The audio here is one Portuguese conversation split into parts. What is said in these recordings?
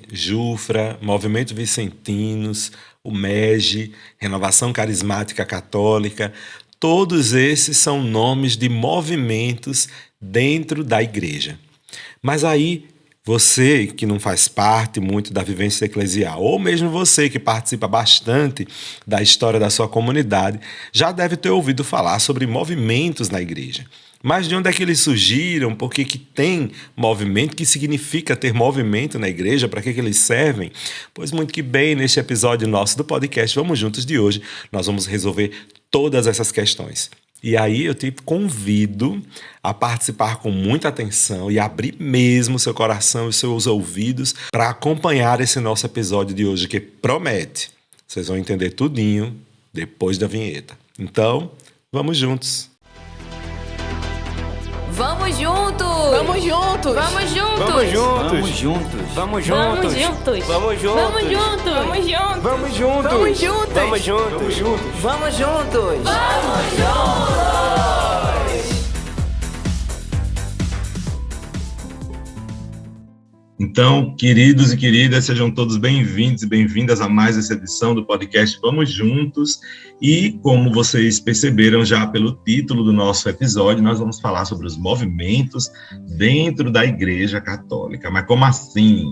Jufra, Movimento Vicentinos, o MEG, Renovação Carismática Católica, todos esses são nomes de movimentos dentro da igreja. Mas aí, você que não faz parte muito da vivência eclesial, ou mesmo você que participa bastante da história da sua comunidade, já deve ter ouvido falar sobre movimentos na igreja. Mas de onde é que eles surgiram? Por que tem movimento? O que significa ter movimento na igreja? Para que eles servem? Pois muito que bem, neste episódio nosso do podcast Vamos Juntos de hoje, nós vamos resolver todas essas questões. E aí eu te convido a participar com muita atenção e abrir mesmo seu coração e seus ouvidos para acompanhar esse nosso episódio de hoje, que promete. Vocês vão entender tudinho depois da vinheta. Então, vamos juntos! Vamos juntos! Vamos juntos! Vamos juntos! Vamos juntos! Vamos juntos! Vamos Vamos juntos! juntos! Vamos juntos! Vamos juntos! Vamos juntos! Vamos juntos! Vamos juntos! Vamos juntos! Vamos juntos! Vamos juntos! Então, queridos e queridas, sejam todos bem-vindos e bem-vindas a mais essa edição do podcast Vamos Juntos. E, como vocês perceberam já pelo título do nosso episódio, nós vamos falar sobre os movimentos dentro da Igreja Católica. Mas como assim?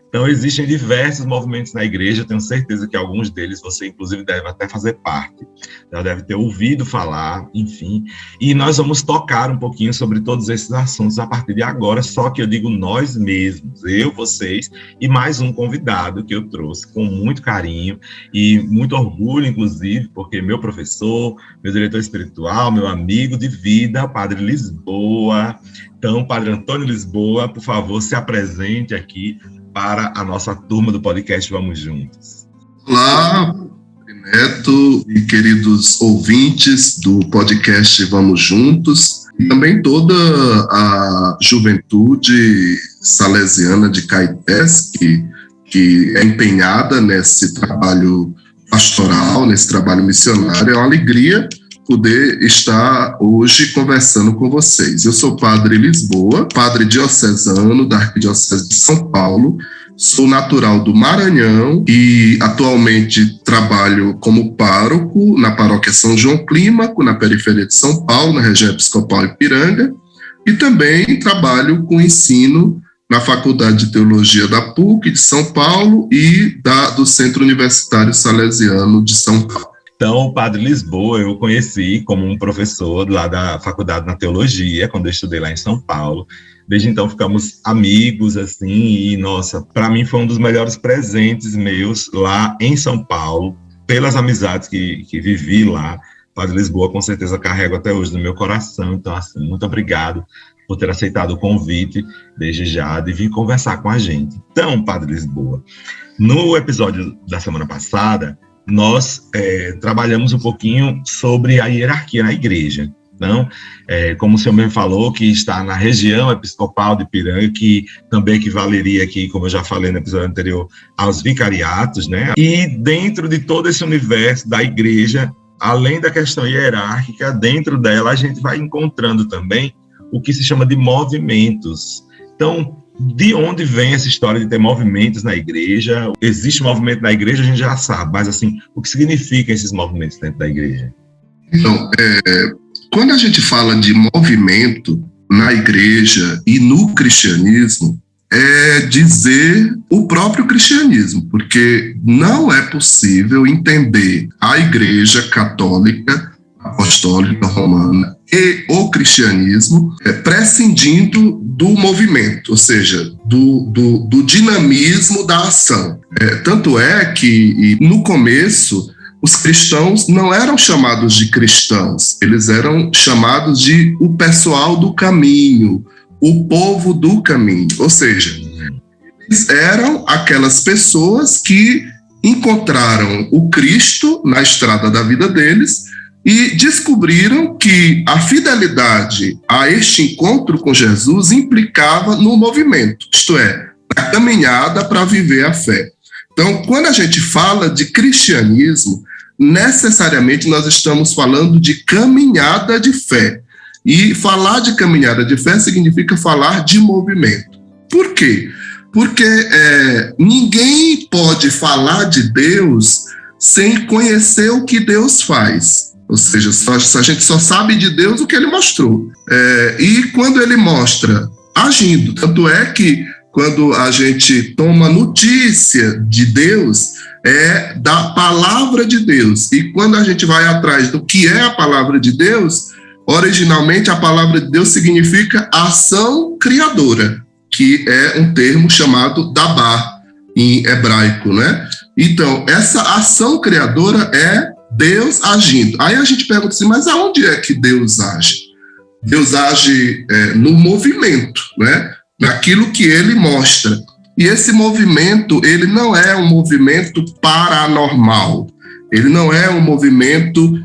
Então, existem diversos movimentos na igreja, tenho certeza que alguns deles você, inclusive, deve até fazer parte, já deve ter ouvido falar, enfim. E nós vamos tocar um pouquinho sobre todos esses assuntos a partir de agora, só que eu digo nós mesmos, eu, vocês, e mais um convidado que eu trouxe com muito carinho e muito orgulho, inclusive, porque meu professor, meu diretor espiritual, meu amigo de vida, Padre Lisboa. Então, Padre Antônio Lisboa, por favor, se apresente aqui para a nossa turma do podcast Vamos Juntos. Olá, Neto e queridos ouvintes do podcast Vamos Juntos, e também toda a juventude salesiana de Caetés, que é empenhada nesse trabalho pastoral, nesse trabalho missionário. É uma alegria poder estar hoje conversando com vocês. Eu sou Padre Lisboa, padre diocesano da Arquidiocese de São Paulo, sou natural do Maranhão e atualmente trabalho como pároco na paróquia São João Clímaco, na periferia de São Paulo, na região episcopal Ipiranga, e também trabalho com ensino na Faculdade de Teologia da PUC de São Paulo e do Centro Universitário Salesiano de São Paulo. Então, o Padre Lisboa eu conheci como um professor lá da faculdade na teologia, quando eu estudei lá em São Paulo. Desde então ficamos amigos, assim, e, nossa, para mim foi um dos melhores presentes meus lá em São Paulo, pelas amizades que vivi lá. Padre Lisboa, com certeza, carrego até hoje no meu coração. Então, assim, muito obrigado por ter aceitado o convite, desde já, de vir conversar com a gente. Então, Padre Lisboa, no episódio da semana passada, nós trabalhamos um pouquinho sobre a hierarquia na igreja. Então, como o senhor mesmo falou, que está na região episcopal de Ipiranga, que também equivaleria aqui, como eu já falei no episódio anterior, aos vicariatos, né? E dentro de todo esse universo da igreja, além da questão hierárquica, dentro dela a gente vai encontrando também o que se chama de movimentos. Então, de onde vem essa história de ter movimentos na igreja? Existe movimento na igreja, a gente já sabe, mas assim, o que significam esses movimentos dentro da igreja? Então, quando a gente fala de movimento na igreja e no cristianismo, é dizer o próprio cristianismo, porque não é possível entender a igreja católica, apostólica, romana e o cristianismo prescindindo do movimento, ou seja, do dinamismo da ação. Tanto é que no começo os cristãos não eram chamados de cristãos, eles eram chamados de o pessoal do caminho, o povo do caminho, ou seja, eles eram aquelas pessoas que encontraram o Cristo na estrada da vida deles e descobriram que a fidelidade a este encontro com Jesus implicava no movimento, isto é, na caminhada para viver a fé. Então, quando a gente fala de cristianismo, necessariamente nós estamos falando de caminhada de fé. E falar de caminhada de fé significa falar de movimento. Por quê? Porque ninguém pode falar de Deus sem conhecer o que Deus faz. Ou seja, a gente só sabe de Deus o que ele mostrou. E quando ele mostra, agindo. Tanto é que quando a gente toma notícia de Deus, é da palavra de Deus. E quando a gente vai atrás do que é a palavra de Deus, originalmente a palavra de Deus significa ação criadora, que é um termo chamado dabar em hebraico, né? Então, essa ação criadora é Deus agindo. Aí a gente pergunta assim, mas aonde é que Deus age? Deus age no movimento, né? Naquilo que ele mostra. E esse movimento, ele não é um movimento paranormal. Ele não é um movimento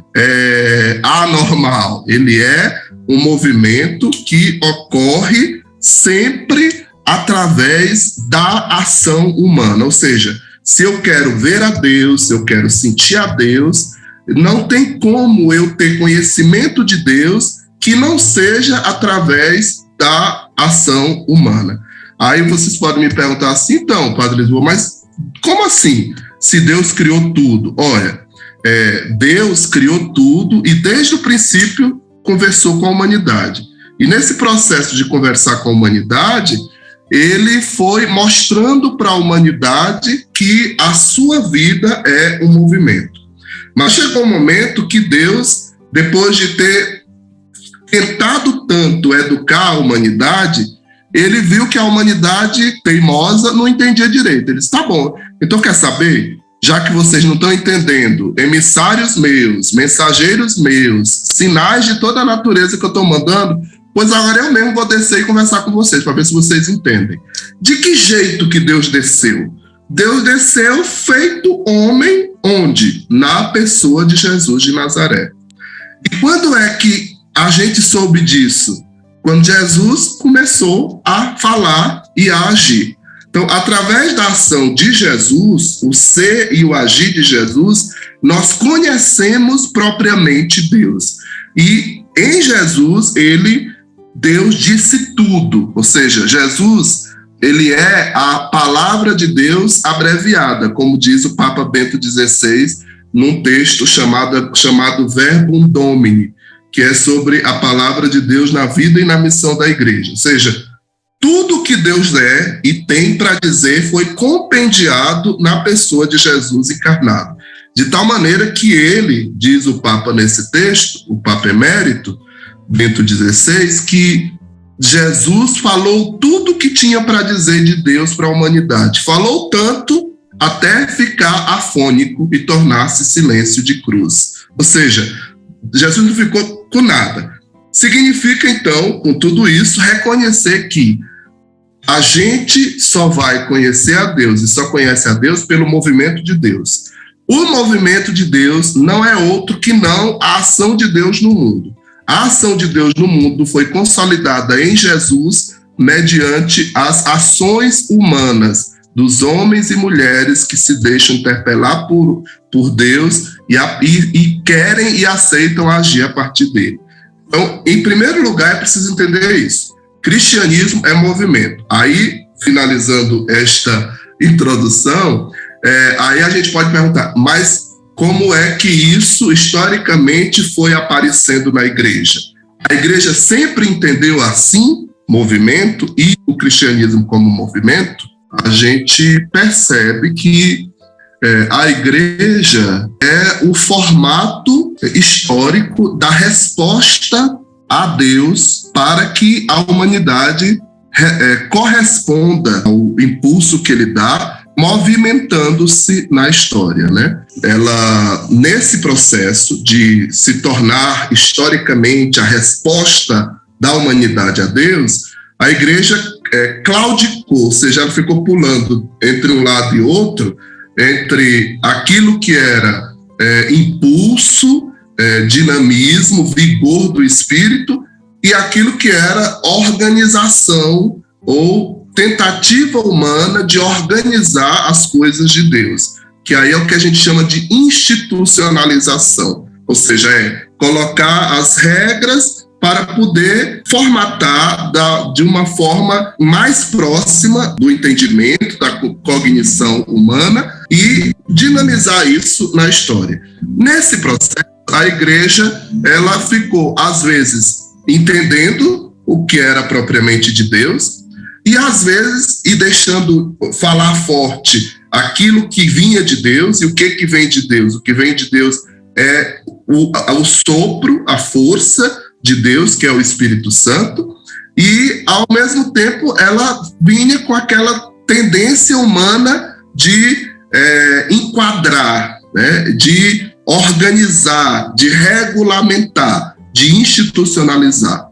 anormal. Ele é um movimento que ocorre sempre através da ação humana. Ou seja, se eu quero ver a Deus, se eu quero sentir a Deus, não tem como eu ter conhecimento de Deus que não seja através da ação humana. Aí vocês podem me perguntar assim, então, Padre Lisboa, mas como assim? Se Deus criou tudo? Olha, Deus criou tudo e desde o princípio conversou com a humanidade. E nesse processo de conversar com a humanidade, ele foi mostrando para a humanidade que a sua vida é um movimento. Mas chegou um momento que Deus, depois de ter tentado tanto educar a humanidade, ele viu que a humanidade teimosa não entendia direito. Ele disse, tá bom, então quer saber? Já que vocês não estão entendendo, emissários meus, mensageiros meus, sinais de toda a natureza que eu estou mandando, pois agora eu mesmo vou descer e conversar com vocês, para ver se vocês entendem. De que jeito que Deus desceu? Deus desceu feito homem, onde? Na pessoa de Jesus de Nazaré. E quando é que a gente soube disso? Quando Jesus começou a falar e a agir. Então, através da ação de Jesus, o ser e o agir de Jesus, nós conhecemos propriamente Deus. E em Jesus, Deus disse tudo. Ou seja, Jesus, ele é a palavra de Deus abreviada, como diz o Papa Bento XVI, num texto chamado Verbum Domini, que é sobre a palavra de Deus na vida e na missão da igreja. Ou seja, tudo que Deus é e tem para dizer foi compendiado na pessoa de Jesus encarnado. De tal maneira que ele, diz o Papa nesse texto, o Papa Emérito, Bento XVI, que Jesus falou tudo que tinha para dizer de Deus para a humanidade. Falou tanto até ficar afônico e tornar-se silêncio de cruz. Ou seja, Jesus não ficou com nada. Significa, então, com tudo isso, reconhecer que a gente só vai conhecer a Deus e só conhece a Deus pelo movimento de Deus. O movimento de Deus não é outro que não a ação de Deus no mundo. A ação de Deus no mundo foi consolidada em Jesus mediante as ações humanas dos homens e mulheres que se deixam interpelar por Deus e querem e aceitam agir a partir dele. Então, em primeiro lugar, é preciso entender isso. Cristianismo é movimento. Aí, finalizando esta introdução, aí a gente pode perguntar, mas como é que isso historicamente foi aparecendo na igreja? A igreja sempre entendeu assim, movimento, e o cristianismo como movimento? A gente percebe que a igreja é o formato histórico da resposta a Deus para que a humanidade corresponda ao impulso que ele dá, movimentando-se na história, né? Ela, nesse processo de se tornar historicamente a resposta da humanidade a Deus, a igreja claudicou, ou seja, ela ficou pulando entre um lado e outro, entre aquilo que era impulso, dinamismo, vigor do espírito e aquilo que era organização ou tentativa humana de organizar as coisas de Deus, que aí é o que a gente chama de institucionalização, ou seja, colocar as regras para poder formatar de uma forma mais próxima do entendimento, da cognição humana e dinamizar isso na história. Nesse processo, a igreja ela ficou, às vezes, entendendo o que era propriamente de Deus e, às vezes, deixando falar forte aquilo que vinha de Deus. E o que vem de Deus? O que vem de Deus é o sopro, a força de Deus, que é o Espírito Santo, e, ao mesmo tempo, ela vinha com aquela tendência humana de enquadrar, né, de organizar, de regulamentar, de institucionalizar.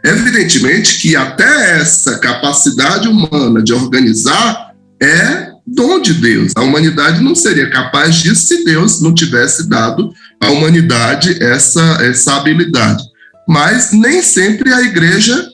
Evidentemente que até essa capacidade humana de organizar é dom de Deus. A humanidade não seria capaz disso se Deus não tivesse dado à humanidade essa habilidade. Mas nem sempre a igreja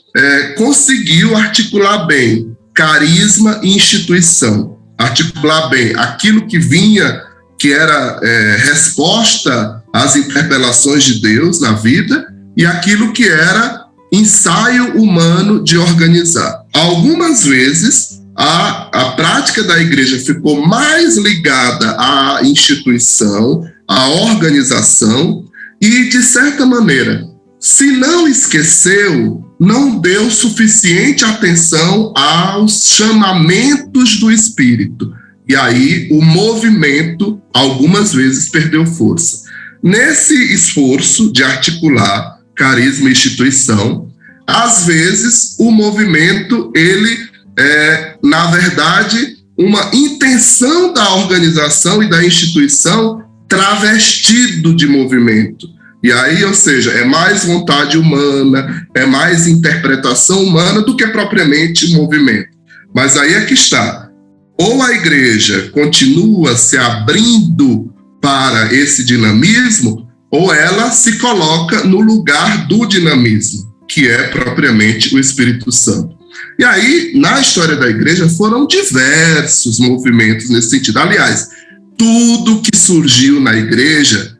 conseguiu articular bem carisma e instituição, articular bem aquilo que vinha, que era resposta às interpelações de Deus na vida, e aquilo que era ensaio humano de organizar. Algumas vezes, a prática da igreja ficou mais ligada à instituição, à organização, e, de certa maneira, se não esqueceu, não deu suficiente atenção aos chamamentos do Espírito. E aí o movimento, algumas vezes, perdeu força. Nesse esforço de articular carisma e instituição, às vezes o movimento, ele é, na verdade, uma intenção da organização e da instituição travestido de movimento. E aí, ou seja, é mais vontade humana, é mais interpretação humana do que propriamente movimento. Mas aí é que está. Ou a igreja continua se abrindo para esse dinamismo, ou ela se coloca no lugar do dinamismo, que é propriamente o Espírito Santo. E aí, na história da igreja, foram diversos movimentos nesse sentido. Aliás, tudo que surgiu na igreja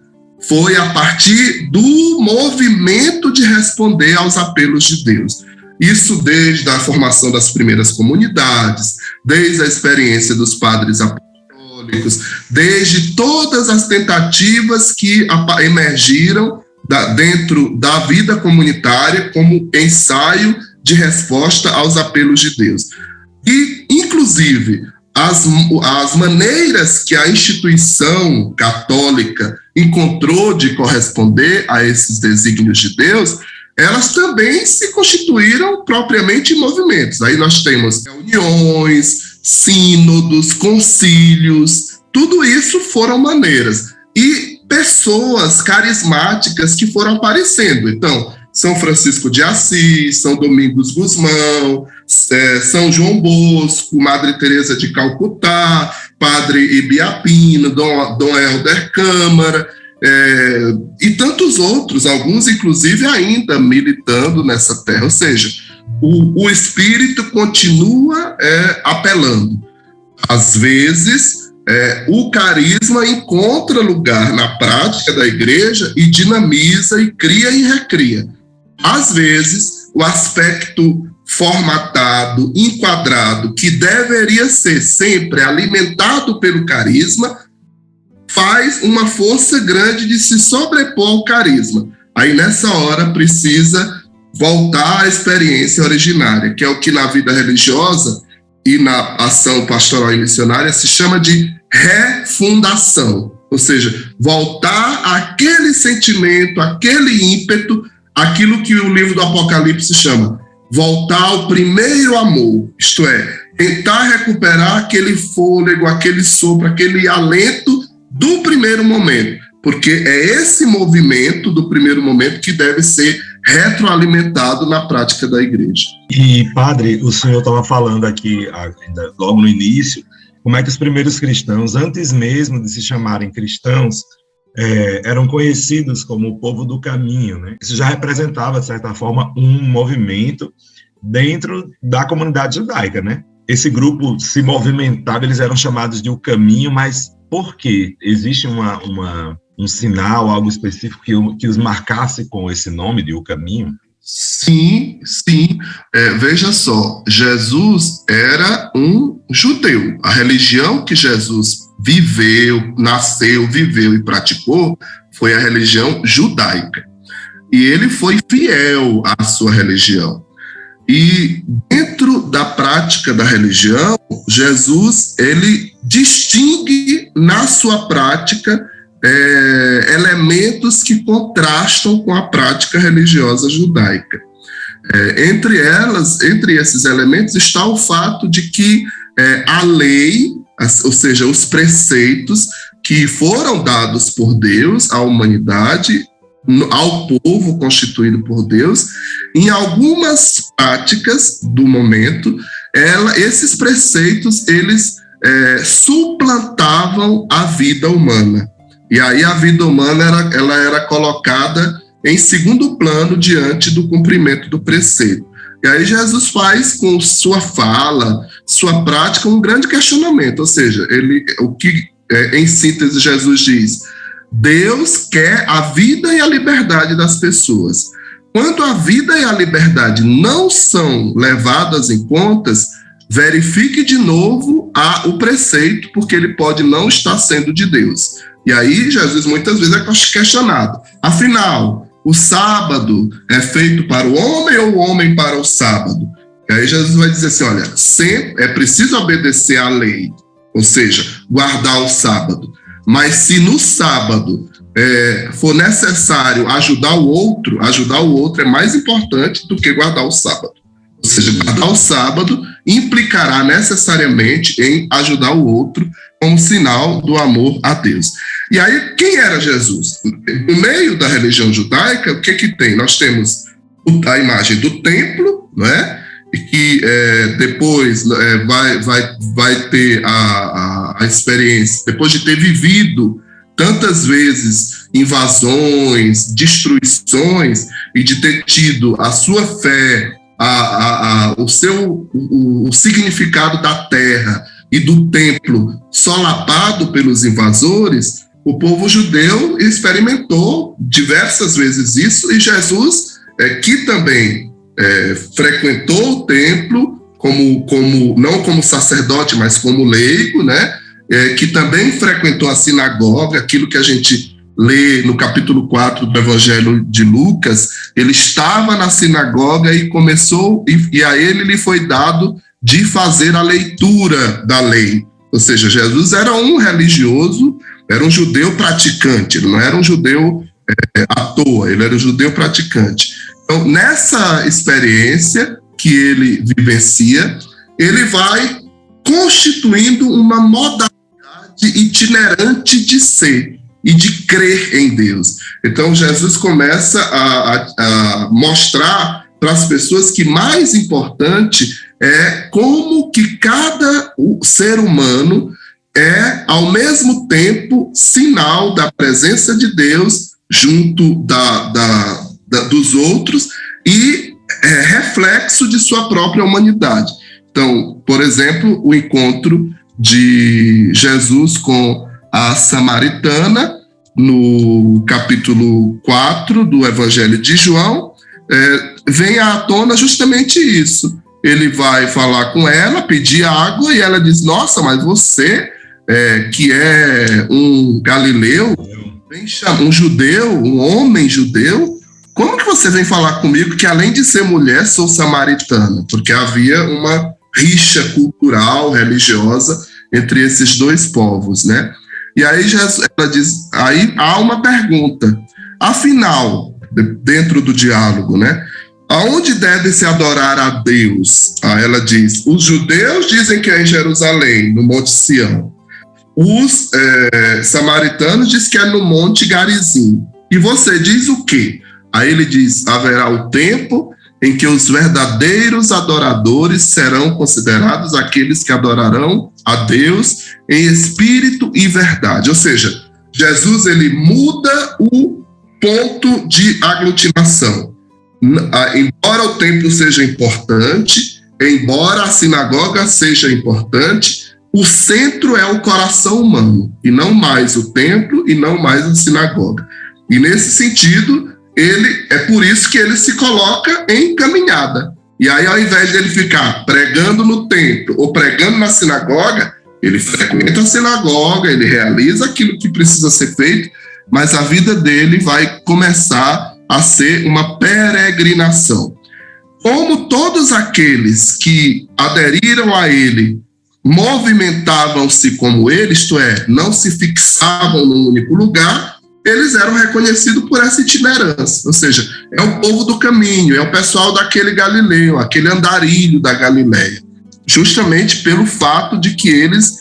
foi a partir do movimento de responder aos apelos de Deus. Isso desde a formação das primeiras comunidades, desde a experiência dos padres apostólicos, desde todas as tentativas que emergiram dentro da vida comunitária como ensaio de resposta aos apelos de Deus. E, inclusive, as maneiras que a instituição católica encontrou de corresponder a esses desígnios de Deus, elas também se constituíram propriamente em movimentos. Aí nós temos reuniões, sínodos, concílios, tudo isso foram maneiras. E pessoas carismáticas que foram aparecendo. Então, São Francisco de Assis, São Domingos Gusmão, São João Bosco, Madre Teresa de Calcutá, Padre Ibiapino, Dom Helder Câmara, e tantos outros, alguns inclusive ainda militando nessa terra. Ou seja, o Espírito continua apelando. Às vezes, o carisma encontra lugar na prática da igreja e dinamiza e cria e recria. Às vezes, o aspecto formatado, enquadrado, que deveria ser sempre alimentado pelo carisma, faz uma força grande de se sobrepor ao carisma. Aí, nessa hora, precisa voltar à experiência originária, que é o que na vida religiosa e na ação pastoral e missionária se chama de refundação. Ou seja, voltar àquele sentimento, aquele ímpeto, aquilo que o livro do Apocalipse chama, voltar ao primeiro amor, isto é, tentar recuperar aquele fôlego, aquele sopro, aquele alento do primeiro momento, porque é esse movimento do primeiro momento que deve ser retroalimentado na prática da igreja. E, padre, o senhor estava falando aqui, logo no início, como é que os primeiros cristãos, antes mesmo de se chamarem cristãos, eram conhecidos como o povo do caminho, né? Isso já representava, de certa forma, um movimento dentro da comunidade judaica, né? Esse grupo se movimentava, eles eram chamados de o caminho, mas por quê? Existe um sinal, algo específico que os marcasse com esse nome de o caminho? Sim, sim. Veja só, Jesus era um judeu. A religião que Jesus viveu, nasceu, viveu e praticou foi a religião judaica. E ele foi fiel à sua religião. E dentro da prática da religião, Jesus, ele distingue na sua prática elementos que contrastam com a prática religiosa judaica. Entre esses elementos está o fato de que a lei, ou seja, os preceitos que foram dados por Deus à humanidade, ao povo constituído por Deus, em algumas práticas do momento, esses preceitos, eles suplantavam a vida humana. E aí a vida humana ela era colocada em segundo plano diante do cumprimento do preceito. E aí Jesus faz com sua fala, sua prática, um grande questionamento, ou seja, o que em síntese Jesus diz: Deus quer a vida e a liberdade das pessoas. Quando a vida e a liberdade não são levadas em contas, verifique de novo o preceito, porque ele pode não estar sendo de Deus. E aí Jesus muitas vezes é questionado. Afinal, o sábado é feito para o homem ou o homem para o sábado? E aí Jesus vai dizer assim, olha, sempre é preciso obedecer à lei, ou seja, guardar o sábado. Mas se no sábado for necessário ajudar o outro é mais importante do que guardar o sábado. Ou seja, guardar o sábado implicará necessariamente em ajudar o outro como sinal do amor a Deus. E aí, quem era Jesus? No meio da religião judaica, o que tem? Nós temos a imagem do templo, não é? E que depois vai ter a experiência, depois de ter vivido tantas vezes invasões, destruições, e de ter tido a sua fé, o significado da terra e do templo solapado pelos invasores, o povo judeu experimentou diversas vezes isso, e Jesus, que também frequentou o templo, não como sacerdote, mas como leigo, né? Que também frequentou a sinagoga, aquilo que a gente lê no capítulo 4 do Evangelho de Lucas. Ele estava na sinagoga e começou, e a ele lhe foi dado de fazer a leitura da lei. Ou seja, Jesus era um religioso, era um judeu praticante, ele não era um judeu à toa, ele era um judeu praticante. Então, nessa experiência que ele vivencia, ele vai constituindo uma modalidade itinerante de ser e de crer em Deus. Então, Jesus começa a mostrar para as pessoas que mais importante é como que cada ser humano é, ao mesmo tempo, sinal da presença de Deus junto dos outros e reflexo de sua própria humanidade. Então, por exemplo, o encontro de Jesus com a samaritana, no capítulo 4 do Evangelho de João, vem à tona justamente isso. Ele vai falar com ela, pedir água, e ela diz, nossa, mas você, que é um galileu, um judeu, um homem judeu, como que você vem falar comigo que, além de ser mulher, sou samaritana? Porque havia uma rixa cultural, religiosa, entre esses dois povos, né? E aí ela diz, aí há uma pergunta, afinal, dentro do diálogo, né? Aonde deve se adorar a Deus? Ela diz, os judeus dizem que é em Jerusalém, no Monte Sião. Os samaritanos dizem que é no Monte Garizim. E você diz o quê? Aí ele diz, haverá o tempo em que os verdadeiros adoradores serão considerados aqueles que adorarão a Deus em espírito e verdade. Ou seja, Jesus, ele muda o ponto de aglutinação. Embora o templo seja importante, embora a sinagoga seja importante, o centro é o coração humano, e não mais o templo, e não mais a sinagoga. E nesse sentido, é por isso que ele se coloca em caminhada. E aí, ao invés de ele ficar pregando no templo ou pregando na sinagoga, ele frequenta a sinagoga, ele realiza aquilo que precisa ser feito, mas a vida dele vai começar a ser uma peregrinação. Como todos aqueles que aderiram a ele movimentavam-se como ele, isto é, não se fixavam num único lugar, eles eram reconhecidos por essa itinerância, ou seja, é o povo do caminho, é o pessoal daquele Galileu, aquele andarilho da Galileia, justamente pelo fato de que eles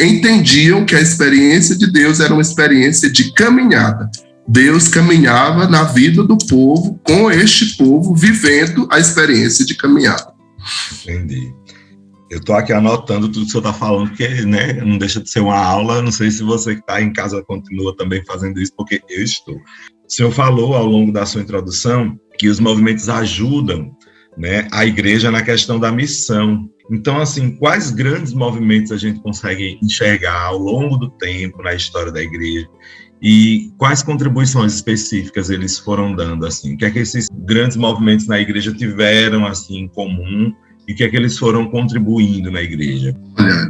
entendiam que a experiência de Deus era uma experiência de caminhada. Deus caminhava na vida do povo, com este povo vivendo a experiência de caminhada. Entendi. Eu estou aqui anotando tudo que o senhor está falando, porque, né, não deixa de ser uma aula. Não sei se você que está em casa continua também fazendo isso, porque eu estou. O senhor falou ao longo da sua introdução que os movimentos ajudam, né, a igreja na questão da missão. Então, assim, quais grandes movimentos a gente consegue enxergar ao longo do tempo na história da igreja? E quais contribuições específicas eles foram dando, assim? O que é que esses grandes movimentos na igreja tiveram, assim, em comum? E o que é que eles foram contribuindo na igreja? Olha,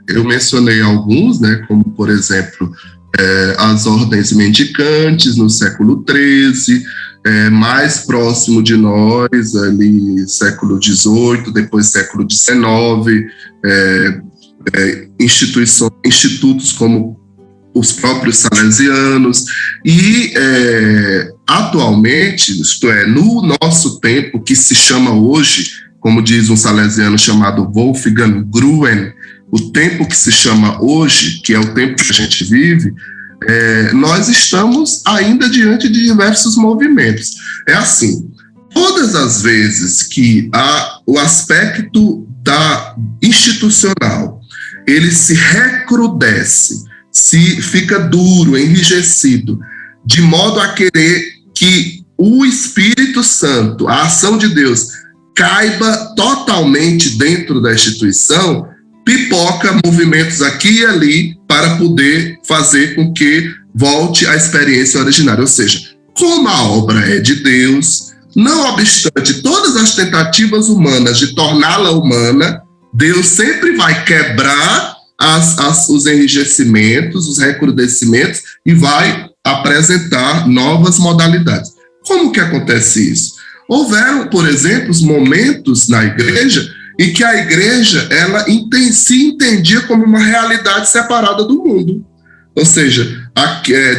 eu mencionei alguns, né, como, por exemplo, as ordens mendicantes no século XIII, mais próximo de nós, ali, século XVIII, depois século XIX, institutos como os próprios salesianos, e atualmente, isto é, no nosso tempo, que se chama hoje, como diz um salesiano chamado Wolfgang Gruen, o tempo que se chama hoje, que é o tempo que a gente vive, nós estamos ainda diante de diversos movimentos. É assim, todas as vezes que o aspecto institucional, ele se recrudesce, se fica duro, enrijecido, de modo a querer que o Espírito Santo, a ação de Deus, caiba totalmente dentro da instituição, pipoca movimentos aqui e ali para poder fazer com que volte à experiência originária. Ou seja, como a obra é de Deus, não obstante todas as tentativas humanas de torná-la humana, Deus sempre vai quebrar os enrijecimentos, os recrudescimentos e vai apresentar novas modalidades. Como que acontece isso? Houveram, por exemplo, momentos na igreja em que a igreja ela se entendia como uma realidade separada do mundo. Ou seja,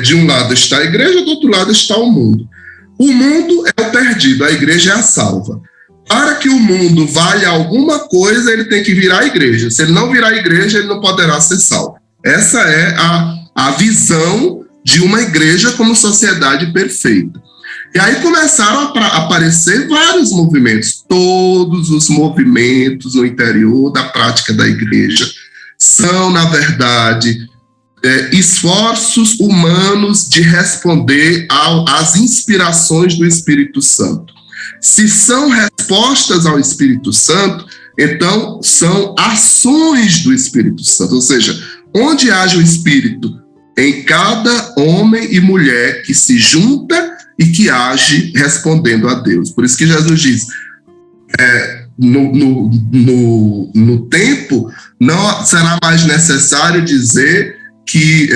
de um lado está a igreja, do outro lado está o mundo. O mundo é o perdido, a igreja é a salva. Para que o mundo valha alguma coisa, ele tem que virar a igreja. Se ele não virar a igreja, ele não poderá ser salvo. Essa é a visão de uma igreja como sociedade perfeita. E aí começaram a aparecer vários movimentos. Todos os movimentos no interior da prática da igreja são, na verdade, esforços humanos de responder às inspirações do Espírito Santo. Se são respostas ao Espírito Santo, então são ações do Espírito Santo. Ou seja, onde haja o Espírito, em cada homem e mulher que se junta e que age respondendo a Deus. Por isso que Jesus diz, no tempo, não será mais necessário dizer que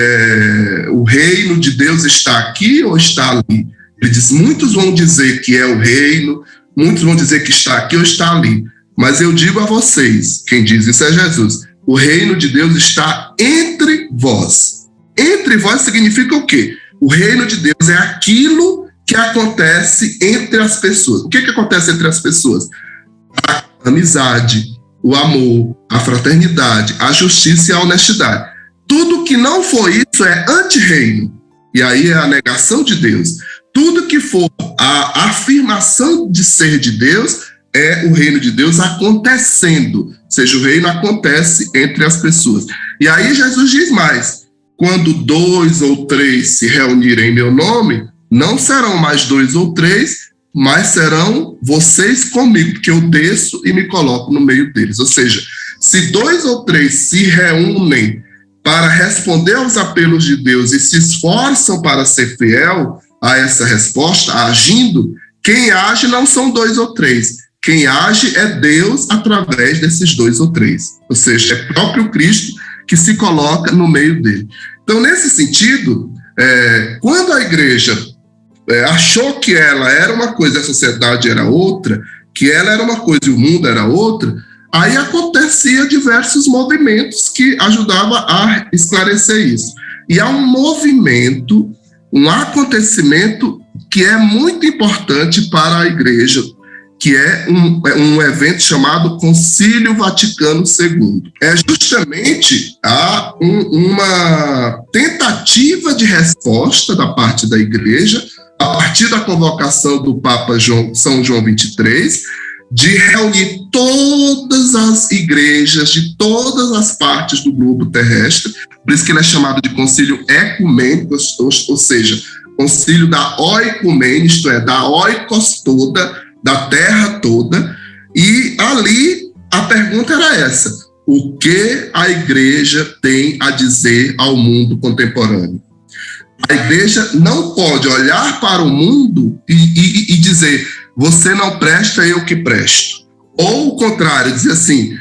o reino de Deus está aqui ou está ali. Ele diz, muitos vão dizer que é o reino, muitos vão dizer que está aqui ou está ali. Mas eu digo a vocês, quem diz isso é Jesus, o reino de Deus está entre vós. Entre vós significa o quê? O reino de Deus é aquilo que acontece entre as pessoas. O que acontece entre as pessoas? A amizade, o amor, a fraternidade, a justiça e a honestidade. Tudo que não for isso é anti-reino. E aí é a negação de Deus. Tudo que for a afirmação de ser de Deus é o reino de Deus acontecendo. Ou seja, o reino acontece entre as pessoas. E aí Jesus diz mais, quando 2 ou 3 se reunirem em meu nome, não serão mais 2 ou 3, mas serão vocês comigo, porque eu desço e me coloco no meio deles. Ou seja, se 2 ou 3 se reúnem para responder aos apelos de Deus e se esforçam para ser fiel, a essa resposta, agindo, quem age não são 2 ou 3. Quem age é Deus através desses 2 ou 3. Ou seja, é próprio Cristo que se coloca no meio dele. Então, nesse sentido, quando a igreja achou que ela era uma coisa e a sociedade era outra, que ela era uma coisa e o mundo era outra, aí acontecia diversos movimentos que ajudavam a esclarecer isso. E há um movimento, um acontecimento que é muito importante para a igreja, que é um evento chamado Concílio Vaticano II. É justamente uma tentativa de resposta da parte da igreja, a partir da convocação do Papa São João XXIII, de reunir todas as igrejas de todas as partes do globo terrestre, por isso que ele é chamado de concílio ecumênico, ou seja, concílio da oicumene, isto é, da oikos toda, da terra toda, e ali a pergunta era essa: o que a igreja tem a dizer ao mundo contemporâneo? A igreja não pode olhar para o mundo e dizer, você não presta, eu que presto. Ou o contrário, dizer assim,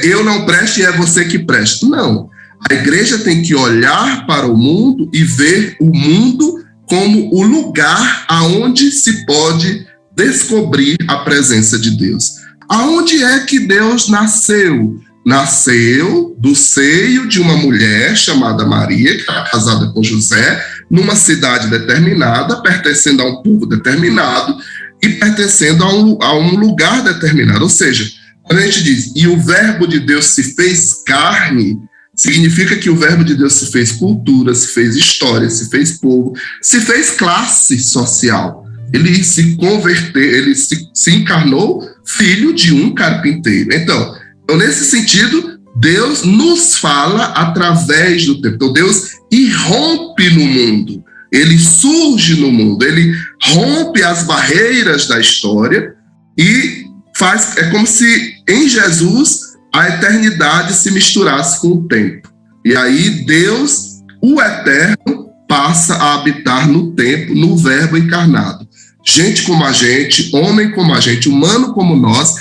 eu não presto e é você que presta. Não. A igreja tem que olhar para o mundo e ver o mundo como o lugar aonde se pode descobrir a presença de Deus. Aonde é que Deus nasceu? Nasceu do seio de uma mulher chamada Maria, que estava casada com José, numa cidade determinada, pertencendo a um povo determinado e pertencendo a um lugar determinado. Ou seja, quando a gente diz, e o verbo de Deus se fez carne, significa que o verbo de Deus se fez cultura, se fez história, se fez povo, se fez classe social. Ele se converteu, ele se encarnou filho de um carpinteiro. Então, nesse sentido, Deus nos fala através do tempo. Então, Deus irrompe no mundo, ele surge no mundo, ele rompe as barreiras da história e faz, é como se em Jesus a eternidade se misturasse com o tempo. E aí Deus, o eterno, passa a habitar no tempo, no verbo encarnado. Gente como a gente, homem como a gente, humano como nós,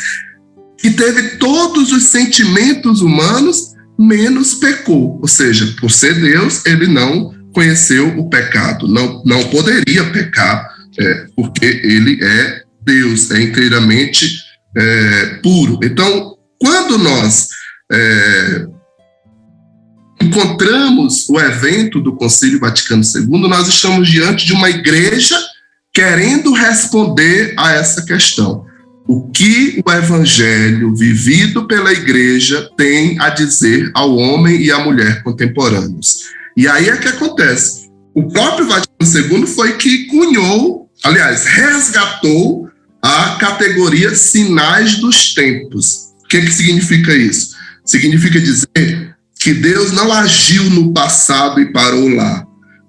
que teve todos os sentimentos humanos, menos pecou. Ou seja, por ser Deus, ele não conheceu o pecado, não poderia pecar, porque ele é Deus, é inteiramente puro. Então, quando nós encontramos o evento do Concílio Vaticano II, nós estamos diante de uma igreja querendo responder a essa questão. O que o evangelho vivido pela igreja tem a dizer ao homem e à mulher contemporâneos? E aí é que acontece. O próprio Vaticano II foi que cunhou, aliás, resgatou a categoria sinais dos tempos. O que significa isso? Significa dizer que Deus não agiu no passado e parou lá.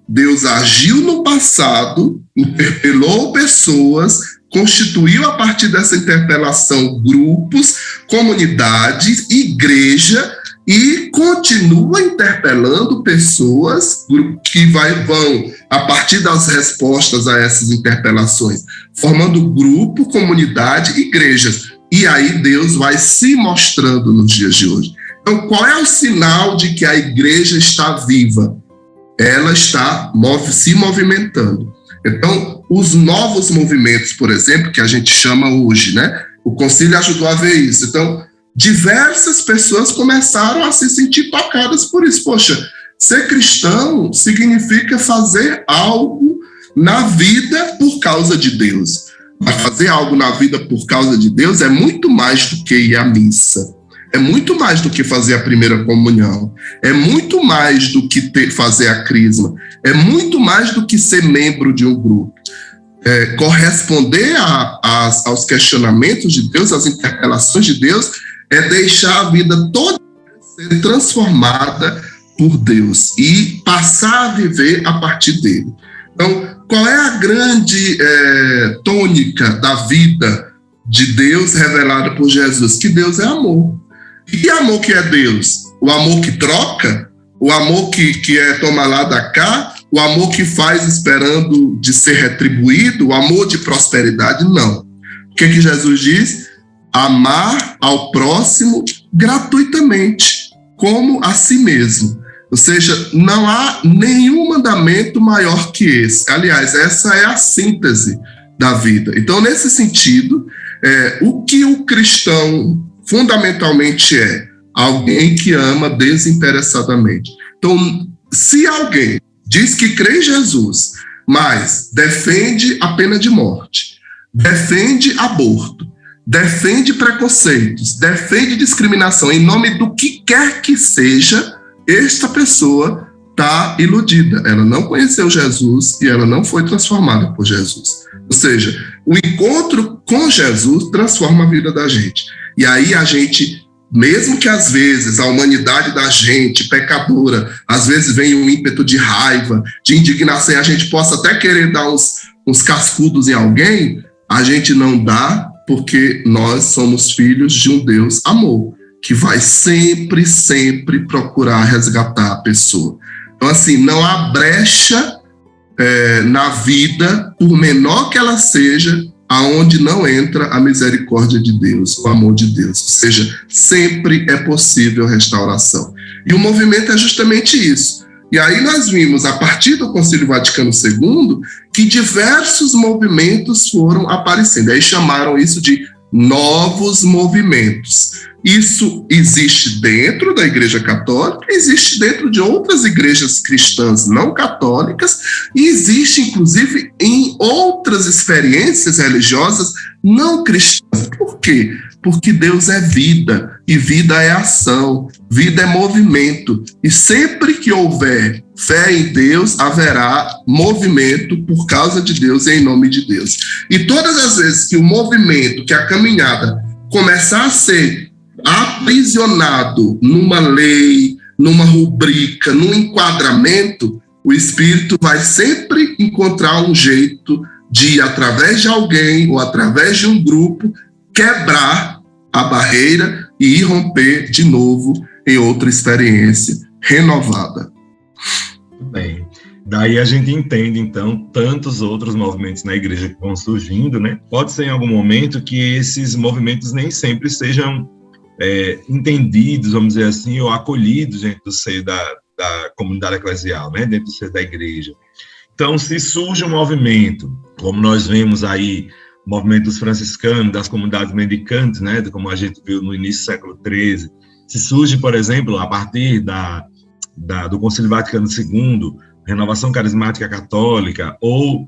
Deus agiu no passado, interpelou pessoas, constituiu a partir dessa interpelação grupos, comunidades, igreja, e continua interpelando pessoas que vão, a partir das respostas a essas interpelações, formando grupo, comunidade, igrejas. E aí Deus vai se mostrando nos dias de hoje. Então, qual é o sinal de que a igreja está viva? Ela está se movimentando. Então, os novos movimentos, por exemplo, que a gente chama hoje, né? O concílio ajudou a ver isso. Então, diversas pessoas começaram a se sentir tocadas por isso. Poxa, ser cristão significa fazer algo na vida por causa de Deus. Mas fazer algo na vida por causa de Deus é muito mais do que ir à missa. É muito mais do que fazer a primeira comunhão. É muito mais do que fazer a crisma. É muito mais do que ser membro de um grupo. Corresponder aos questionamentos de Deus, às interpelações de Deus, é deixar a vida toda ser transformada por Deus e passar a viver a partir dele. Então, qual é a grande tônica da vida de Deus revelada por Jesus? Que Deus é amor. E que amor que é Deus? O amor que troca? O amor que é toma lá da cá? o amor que faz esperando de ser retribuído, o amor de prosperidade, não. O que Jesus diz? Amar ao próximo gratuitamente, como a si mesmo. Ou seja, não há nenhum mandamento maior que esse. Aliás, essa é a síntese da vida. Então, nesse sentido, o que o cristão fundamentalmente é? Alguém que ama desinteressadamente. Então, se alguém diz que crê em Jesus, mas defende a pena de morte, defende aborto, defende preconceitos, defende discriminação em nome do que quer que seja, esta pessoa está iludida. Ela não conheceu Jesus e ela não foi transformada por Jesus. Ou seja, o encontro com Jesus transforma a vida da gente. E aí a gente, mesmo que às vezes a humanidade da gente, pecadora, às vezes vem um ímpeto de raiva, de indignação, e a gente possa até querer dar uns cascudos em alguém, a gente não dá, porque nós somos filhos de um Deus amor, que vai sempre, sempre procurar resgatar a pessoa. Então, assim, não há brecha na vida, por menor que ela seja, aonde não entra a misericórdia de Deus, o amor de Deus. Ou seja, sempre é possível restauração. E o movimento é justamente isso. E aí nós vimos, a partir do Concílio Vaticano II, que diversos movimentos foram aparecendo. Aí chamaram isso de novos movimentos. Isso existe dentro da Igreja Católica, existe dentro de outras igrejas cristãs não católicas e existe, inclusive, em outras experiências religiosas não cristãs. Por quê? Porque Deus é vida, e vida é ação, vida é movimento. E sempre que houver fé em Deus, haverá movimento por causa de Deus e em nome de Deus. E todas as vezes que o movimento, que a caminhada começar a ser aprisionado numa lei, numa rubrica, num enquadramento, o Espírito vai sempre encontrar um jeito de, através de alguém ou através de um grupo, quebrar a barreira e ir romper de novo em outra experiência renovada. Muito bem. Daí a gente entende, então, tantos outros movimentos na igreja que vão surgindo, né? Pode ser em algum momento que esses movimentos nem sempre sejam entendidos, vamos dizer assim, ou acolhidos dentro do seio da comunidade eclesial, né? Dentro do seio da igreja. Então, se surge um movimento, como nós vemos aí, o movimento dos franciscanos, das comunidades mendicantes, né? Como a gente viu no início do século XIII, se surge, por exemplo, a partir do Concílio Vaticano II, Renovação Carismática Católica, ou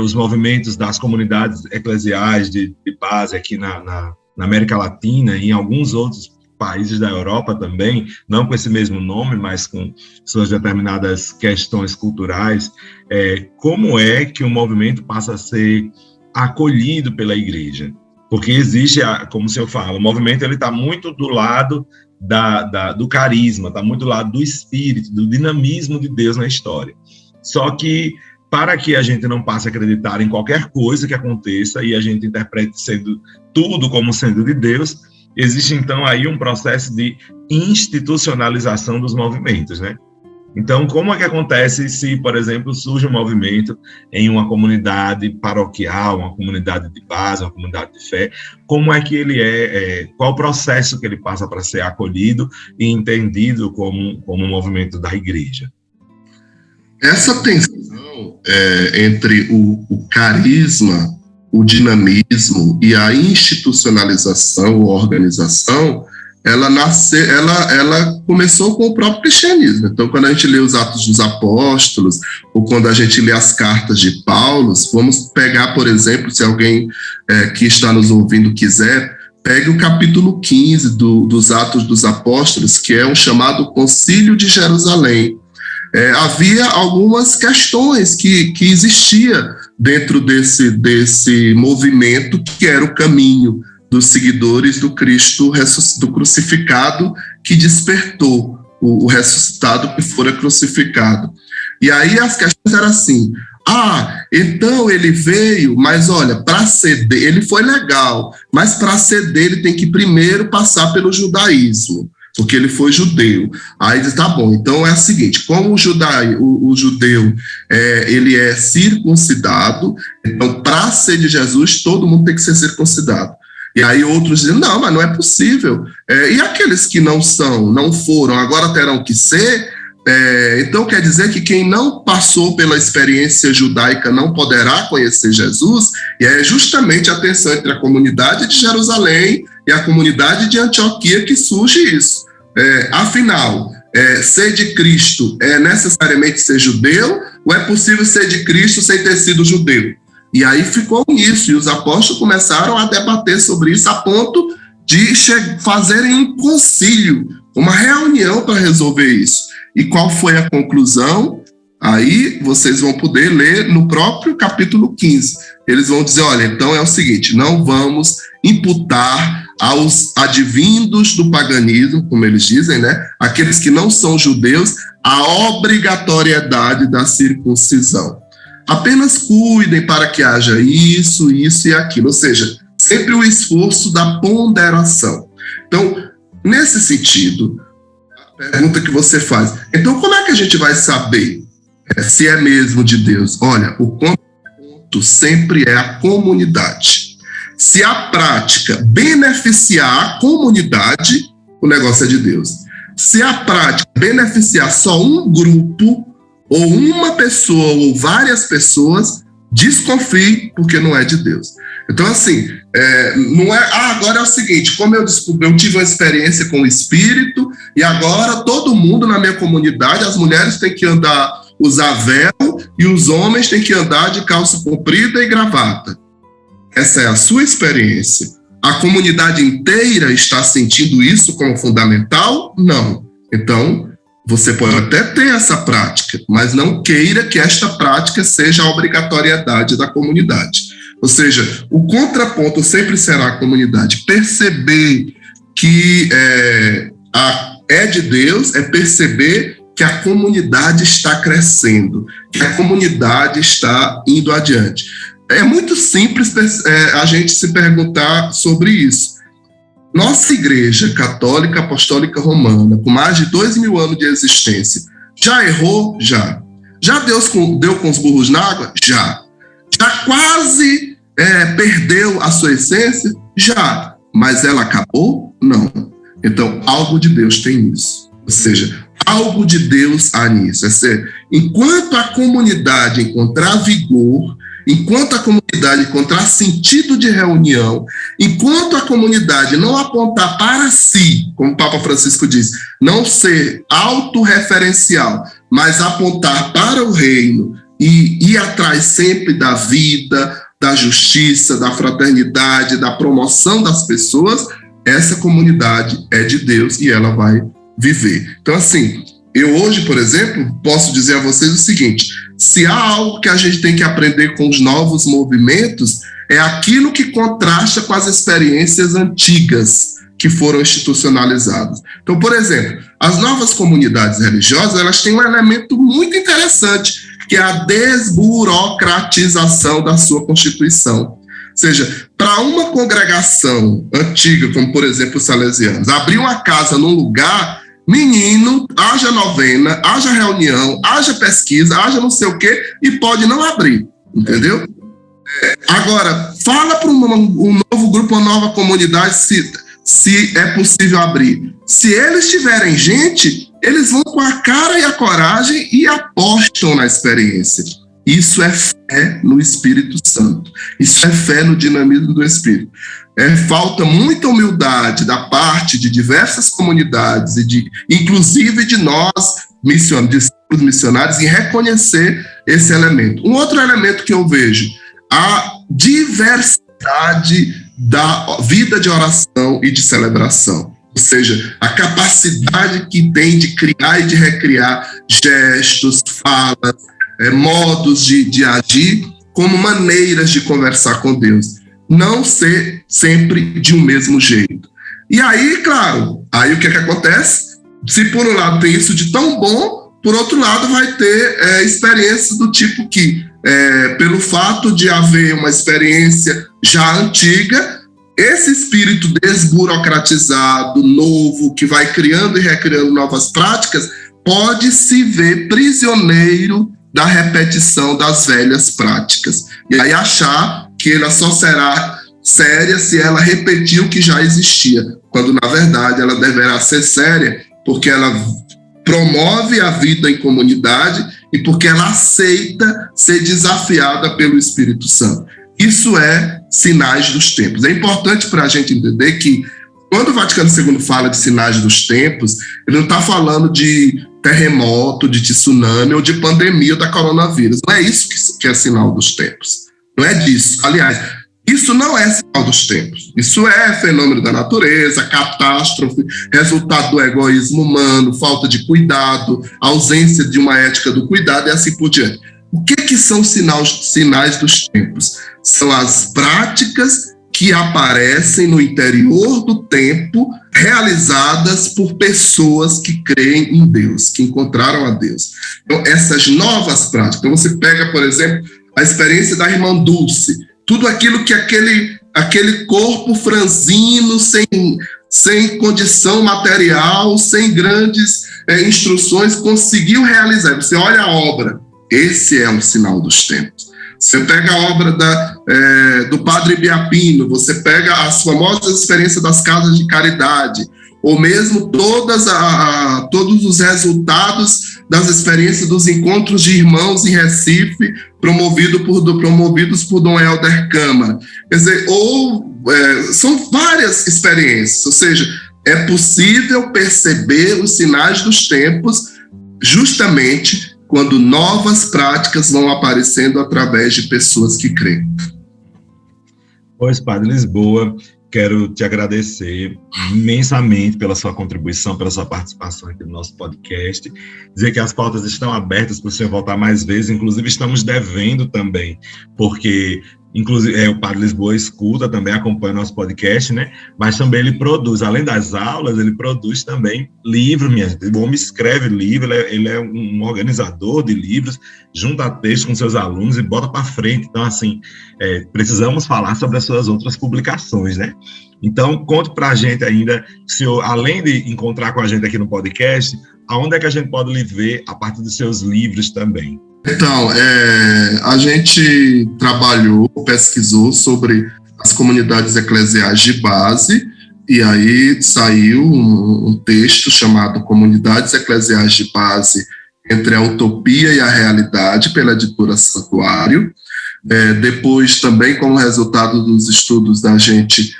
os movimentos das comunidades eclesiais de base aqui na América Latina e em alguns outros países da Europa também, não com esse mesmo nome, mas com suas determinadas questões culturais, como é que o movimento passa a ser acolhido pela igreja? Porque existe, como o senhor fala, o movimento está muito do lado do carisma, está muito do lado do espírito, do dinamismo de Deus na história. Só que, para que a gente não passe a acreditar em qualquer coisa que aconteça e a gente interprete sendo tudo como sendo de Deus, existe então aí um processo de institucionalização dos movimentos, né? Então, como é que acontece se, por exemplo, surge um movimento em uma comunidade paroquial, uma comunidade de base, uma comunidade de fé? Como é que ele qual o processo que ele passa para ser acolhido e entendido como um movimento da igreja? Essa tensão entre o carisma, o dinamismo e a institucionalização ou organização, ela começou com o próprio cristianismo. Então, quando a gente lê os Atos dos Apóstolos, ou quando a gente lê as cartas de Paulo, vamos pegar, por exemplo, se alguém que está nos ouvindo quiser, pegue o capítulo 15 dos Atos dos Apóstolos, que é um chamado Concílio de Jerusalém. Havia algumas questões que existia dentro desse movimento, que era o caminho dos seguidores do Cristo do crucificado, que despertou o ressuscitado que fora crucificado. E aí as questões eram assim: então ele veio, mas olha, para ceder, ele foi legal, mas para ceder ele tem que primeiro passar pelo judaísmo. porque ele foi judeu. Aí diz, tá bom, então é o seguinte, como o judeu ele é circuncidado, então para ser de Jesus, todo mundo tem que ser circuncidado. E aí outros dizem, não, mas não é possível. E aqueles que não foram, agora terão que ser? Então quer dizer que quem não passou pela experiência judaica não poderá conhecer Jesus, e é justamente a tensão entre a comunidade de Jerusalém e a comunidade de Antioquia que surge isso. Afinal, ser de Cristo é necessariamente ser judeu, ou é possível ser de Cristo sem ter sido judeu? E aí ficou nisso, e os apóstolos começaram a debater sobre isso a ponto de fazerem um concílio, uma reunião para resolver isso. E qual foi a conclusão? Aí vocês vão poder ler no próprio capítulo 15. Eles vão dizer, olha, então é o seguinte, não vamos imputar aos advindos do paganismo, como eles dizem, né? Aqueles que não são judeus, a obrigatoriedade da circuncisão. Apenas cuidem para que haja isso, isso e aquilo. Ou seja, sempre o esforço da ponderação. Então, nesse sentido, a pergunta que você faz, então como é que a gente vai saber se é mesmo de Deus? Olha, o contraponto sempre é a comunidade. Se a prática beneficiar a comunidade, o negócio é de Deus. Se a prática beneficiar só um grupo, ou uma pessoa, ou várias pessoas, desconfie, porque não é de Deus. Então, assim, não é, agora é o seguinte, como eu descobri, eu tive uma experiência com o Espírito, e agora todo mundo na minha comunidade, as mulheres têm que usar véu, e os homens têm que andar de calça comprida e gravata. Essa é a sua experiência. A comunidade inteira está sentindo isso como fundamental? Não. Então, você pode até ter essa prática, mas não queira que esta prática seja a obrigatoriedade da comunidade. Ou seja, o contraponto sempre será a comunidade. Perceber que é de Deus, é perceber que a comunidade está crescendo, que a comunidade está indo adiante. É muito simples a gente se perguntar sobre isso. Nossa Igreja Católica Apostólica Romana, com mais de 2.000 anos de existência, já errou? Já. Já deu com os burros na água? Já. Já quase perdeu a sua essência? Já. Mas ela acabou? Não. Então, algo de Deus tem nisso. Ou seja, algo de Deus há nisso. Enquanto a comunidade encontrar vigor, enquanto a comunidade encontrar sentido de reunião, enquanto a comunidade não apontar para si, como o Papa Francisco diz, não ser autorreferencial, mas apontar para o reino e ir atrás sempre da vida, da justiça, da fraternidade, da promoção das pessoas, essa comunidade é de Deus e ela vai viver. Então, assim, eu hoje, por exemplo, posso dizer a vocês o seguinte: se há algo que a gente tem que aprender com os novos movimentos, é aquilo que contrasta com as experiências antigas que foram institucionalizadas. Então, por exemplo, as novas comunidades religiosas, elas têm um elemento muito interessante, que é a desburocratização da sua constituição. Ou seja, para uma congregação antiga, como por exemplo os salesianos, abrir uma casa num lugar, menino, haja novena, haja reunião, haja pesquisa, haja não sei o quê, e pode não abrir, entendeu? Agora, fala para um novo grupo, uma nova comunidade, se é possível abrir. Se eles tiverem gente, eles vão com a cara e a coragem e apostam na experiência. Isso é fé no Espírito Santo. Isso é fé no dinamismo do Espírito. Falta muita humildade da parte de diversas comunidades, inclusive de nós, discípulos missionários, em reconhecer esse elemento. Um outro elemento que eu vejo, a diversidade da vida de oração e de celebração. Ou seja, a capacidade que tem de criar e de recriar gestos, falas, modos de agir como maneiras de conversar com Deus. Não ser sempre de um mesmo jeito. E aí, claro, aí o que acontece? Se por um lado tem isso de tão bom, por outro lado vai ter experiências do tipo que, pelo fato de haver uma experiência já antiga, esse espírito desburocratizado, novo, que vai criando e recriando novas práticas, pode se ver prisioneiro da repetição das velhas práticas. E aí achar que ela só será séria se ela repetir o que já existia, quando na verdade ela deverá ser séria porque ela promove a vida em comunidade e porque ela aceita ser desafiada pelo Espírito Santo. Isso é sinais dos tempos. É importante para a gente entender que quando o Vaticano II fala de sinais dos tempos, ele não está falando de terremoto, de tsunami ou de pandemia da coronavírus. Não é isso que é sinal dos tempos. Não é disso. Aliás, isso não é sinal dos tempos. Isso é fenômeno da natureza, catástrofe, resultado do egoísmo humano, falta de cuidado, ausência de uma ética do cuidado e assim por diante. O que são sinais dos tempos? São as práticas que aparecem no interior do tempo, realizadas por pessoas que creem em Deus, que encontraram a Deus. Então, essas novas práticas. Então, você pega, por exemplo, a experiência da irmã Dulce, tudo aquilo que aquele corpo franzino, sem condição material, sem grandes instruções, conseguiu realizar. Você olha a obra, esse é um sinal dos tempos. Você pega a obra do Padre Biapino, você pega as famosas experiências das casas de caridade, ou mesmo todos os resultados das experiências dos encontros de irmãos em Recife, promovidos por Dom Helder Câmara. Quer dizer, são várias experiências, ou seja, é possível perceber os sinais dos tempos justamente quando novas práticas vão aparecendo através de pessoas que creem. Pois, Padre Lisboa, quero te agradecer imensamente pela sua contribuição, pela sua participação aqui no nosso podcast, dizer que as portas estão abertas para o senhor voltar mais vezes, inclusive estamos devendo também, porque inclusive o Padre Lisboa escuta também, acompanha o nosso podcast, né? Mas também ele produz, além das aulas, ele produz também livro, minha gente. O homem escreve livro, ele é um organizador de livros, junta textos com seus alunos e bota para frente. Então, assim, precisamos falar sobre as suas outras publicações, né? Então, conte para a gente ainda, senhor, além de encontrar com a gente aqui no podcast, aonde é que a gente pode lhe ver a partir dos seus livros também? Então, a gente trabalhou, pesquisou sobre as comunidades eclesiais de base, e aí saiu um texto chamado Comunidades Eclesiais de Base entre a Utopia e a Realidade, pela editora Santuário. Depois, também como resultado dos estudos da gente,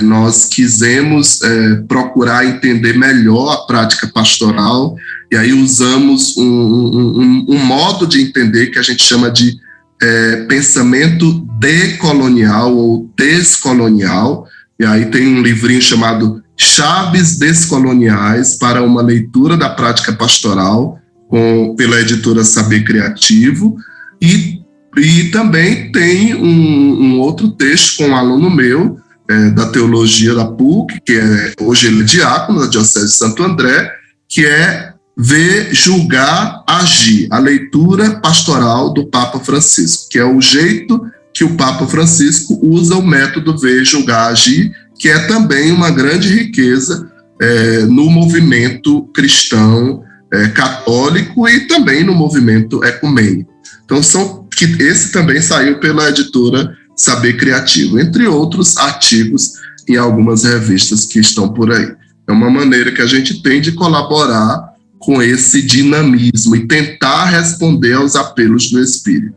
nós quisemos procurar entender melhor a prática pastoral, e aí usamos um modo de entender que a gente chama de pensamento decolonial ou descolonial, e aí tem um livrinho chamado Chaves Descoloniais para uma leitura da prática pastoral, pela editora Saber Criativo, e também tem um outro texto com um aluno meu, da teologia da PUC, que hoje ele é diácono da Diocese de Santo André, que é Ver, Julgar, Agir, a leitura pastoral do Papa Francisco, que é o jeito que o Papa Francisco usa o método Ver, Julgar, Agir, que é também uma grande riqueza no movimento cristão católico e também no movimento ecumênico. Então, esse também saiu pela editora Saber Criativo, entre outros artigos em algumas revistas que estão por aí. É uma maneira que a gente tem de colaborar com esse dinamismo e tentar responder aos apelos do Espírito.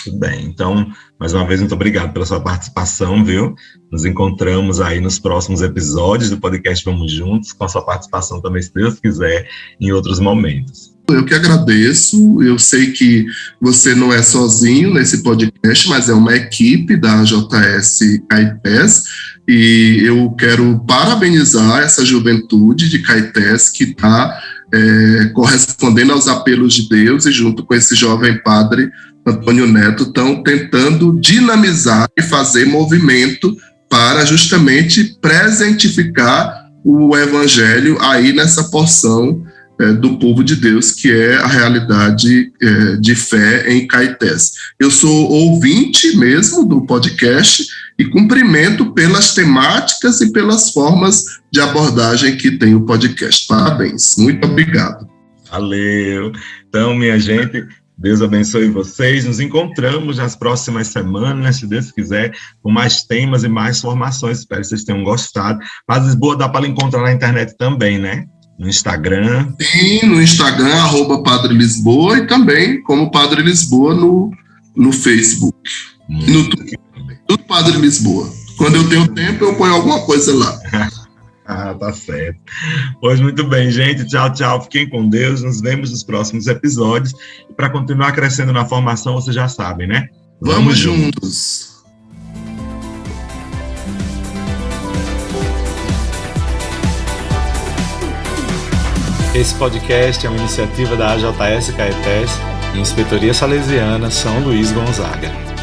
Muito bem, então, mais uma vez, muito obrigado pela sua participação, viu? Nos encontramos aí nos próximos episódios do podcast Vamos Juntos, com a sua participação também, se Deus quiser, em outros momentos. Eu que agradeço, eu sei que você não é sozinho nesse podcast, mas é uma equipe da JS Caetés, e eu quero parabenizar essa juventude de Caetés que está correspondendo aos apelos de Deus, e junto com esse jovem padre Antônio Neto estão tentando dinamizar e fazer movimento para justamente presentificar o evangelho aí nessa porção do povo de Deus, que é a realidade de fé em Caetés. Eu sou ouvinte mesmo do podcast e cumprimento pelas temáticas e pelas formas de abordagem que tem o podcast. Parabéns, muito obrigado. Valeu. Então, minha gente, Deus abençoe vocês. Nos encontramos nas próximas semanas, se Deus quiser, com mais temas e mais formações. Espero que vocês tenham gostado. Mas Lisboa dá para encontrar na internet também, né? No Instagram. Sim, no Instagram, @Padre Lisboa, e também como Padre Lisboa no Facebook. E no Twitter também. Tudo Padre Lisboa. Quando eu tenho tempo, eu ponho alguma coisa lá. Tá certo. Pois muito bem, gente. Tchau, tchau. Fiquem com Deus. Nos vemos nos próximos episódios. E para continuar crescendo na formação, vocês já sabem, né? Vamos juntos. Esse podcast é uma iniciativa da AJS Caetés e Inspetoria Salesiana São Luís Gonzaga.